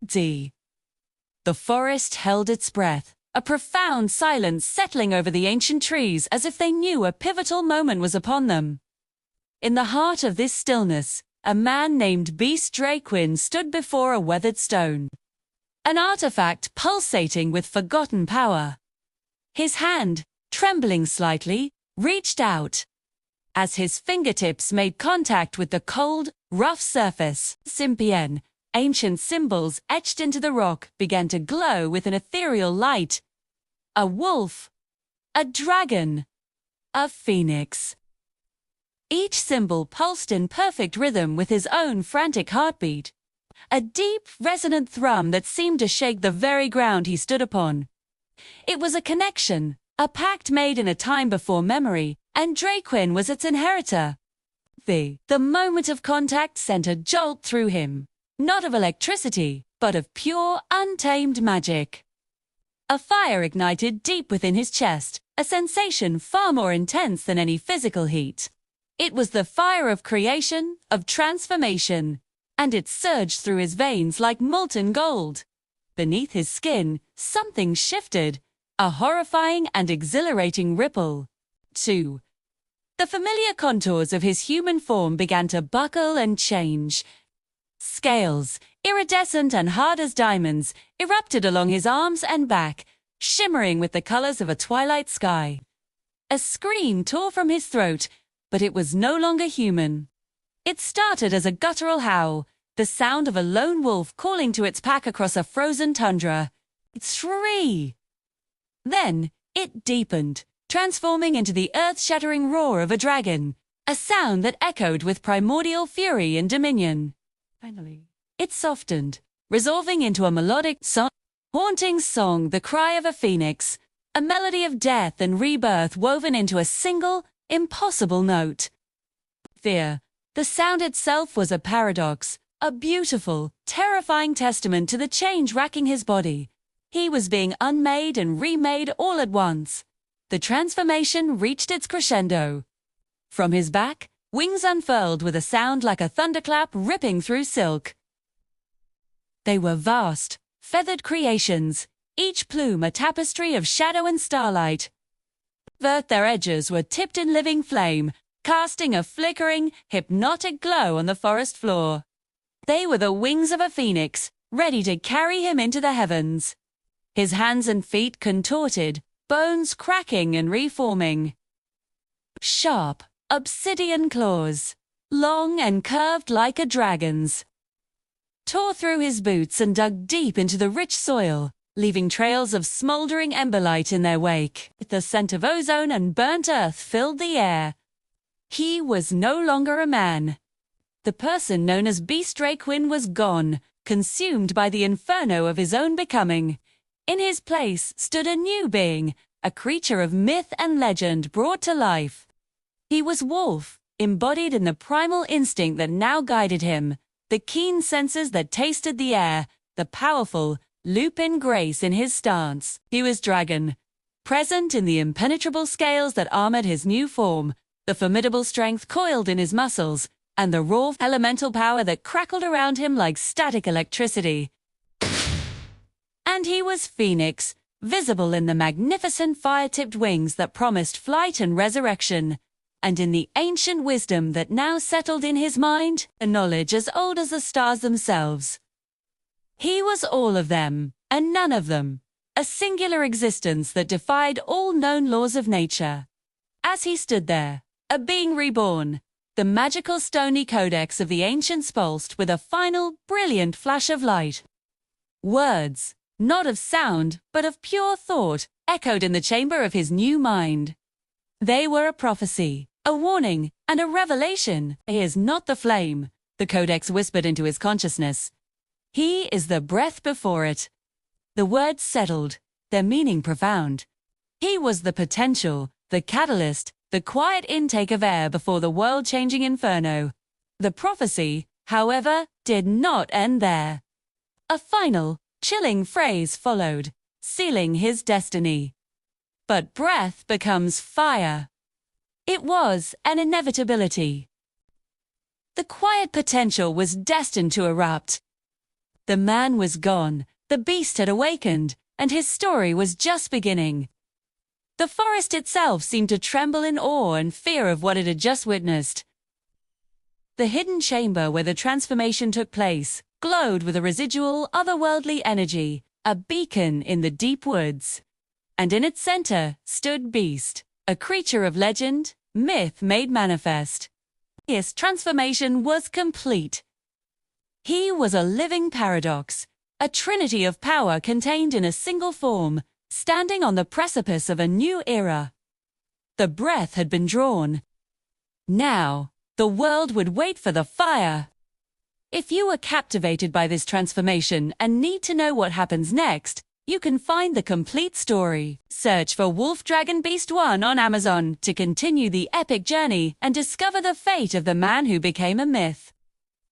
D. The forest held its breath, a profound silence settling over the ancient trees as if they knew a pivotal moment was upon them. In the heart of this stillness, a man named Beast Draquin stood before a weathered stone, an artifact pulsating with forgotten power. His hand, trembling slightly, reached out. As his fingertips made contact with the cold, rough surface, Sympian, ancient symbols etched into the rock began to glow with an ethereal light. A wolf, a dragon, a phoenix. Each symbol pulsed in perfect rhythm with his own frantic heartbeat, a deep, resonant thrum that seemed to shake the very ground he stood upon. It was a connection, a pact made in a time before memory, and Draquin was its inheritor. The moment of contact sent a jolt through him, not of electricity, but of pure, untamed magic. A fire ignited deep within his chest, a sensation far more intense than any physical heat. It was the fire of creation, of transformation, and it surged through his veins like molten gold. Beneath his skin, something shifted, a horrifying and exhilarating ripple. 2. The familiar contours of his human form began to buckle and change. Scales, iridescent and hard as diamonds, erupted along his arms and back, shimmering with the colors of a twilight sky. A scream tore from his throat, but it was no longer human. It started as a guttural howl, the sound of a lone wolf calling to its pack across a frozen tundra. Shriek! Then it deepened, transforming into the earth-shattering roar of a dragon, a sound that echoed with primordial fury and dominion. Finally, it softened, resolving into a melodic, haunting song, the cry of a phoenix, a melody of death and rebirth woven into a single, impossible note. Fear. The sound itself was a paradox, a beautiful, terrifying testament to the change racking his body. He was being unmade and remade all at once. The transformation reached its crescendo. From his back, wings unfurled with a sound like a thunderclap ripping through silk. They were vast, feathered creations, each plume a tapestry of shadow and starlight. Their edges were tipped in living flame, casting a flickering, hypnotic glow on the forest floor. They were the wings of a phoenix, ready to carry him into the heavens. His hands and feet contorted, bones cracking and reforming. Sharp, obsidian claws, long and curved like a dragon's, tore through his boots and dug deep into the rich soil, leaving trails of smoldering emberlight in their wake. The scent of ozone and burnt earth filled the air. He was no longer a man. The person known as Beast Draquin was gone, consumed by the inferno of his own becoming. In his place stood a new being, a creature of myth and legend brought to life. He was Wolf, embodied in the primal instinct that now guided him, the keen senses that tasted the air, the powerful, lupin grace in his stance. He was Dragon, present in the impenetrable scales that armored his new form, the formidable strength coiled in his muscles, and the raw elemental power that crackled around him like static electricity. And he was Phoenix, visible in the magnificent fire-tipped wings that promised flight and resurrection, and in the ancient wisdom that now settled in his mind, a knowledge as old as the stars themselves. He was all of them, and none of them, a singular existence that defied all known laws of nature. As he stood there, a being reborn, the magical stony codex of the ancients pulsed with a final, brilliant flash of light. Words, not of sound, but of pure thought, echoed in the chamber of his new mind. They were a prophecy, a warning, and a revelation. He is not the flame, the codex whispered into his consciousness. He is the breath before it. The words settled, their meaning profound. He was the potential, the catalyst, the quiet intake of air before the world-changing inferno. The prophecy, however, did not end there. A final, chilling phrase followed, sealing his destiny. But breath becomes fire. It was an inevitability. The quiet potential was destined to erupt. The man was gone, the beast had awakened, and his story was just beginning. The forest itself seemed to tremble in awe and fear of what it had just witnessed. The hidden chamber where the transformation took place glowed with a residual, otherworldly energy, a beacon in the deep woods. And in its center stood Beast, a creature of legend, myth made manifest. His transformation was complete. He was a living paradox, a trinity of power contained in a single form, standing on the precipice of a new era. The breath had been drawn. Now, the world would wait for the fire. If you were captivated by this transformation and need to know what happens next, you can find the complete story. Search for Wolf Dragon Beast 1 on Amazon to continue the epic journey and discover the fate of the man who became a myth.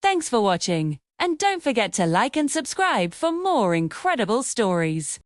Thanks for watching, and don't forget to like and subscribe for more incredible stories.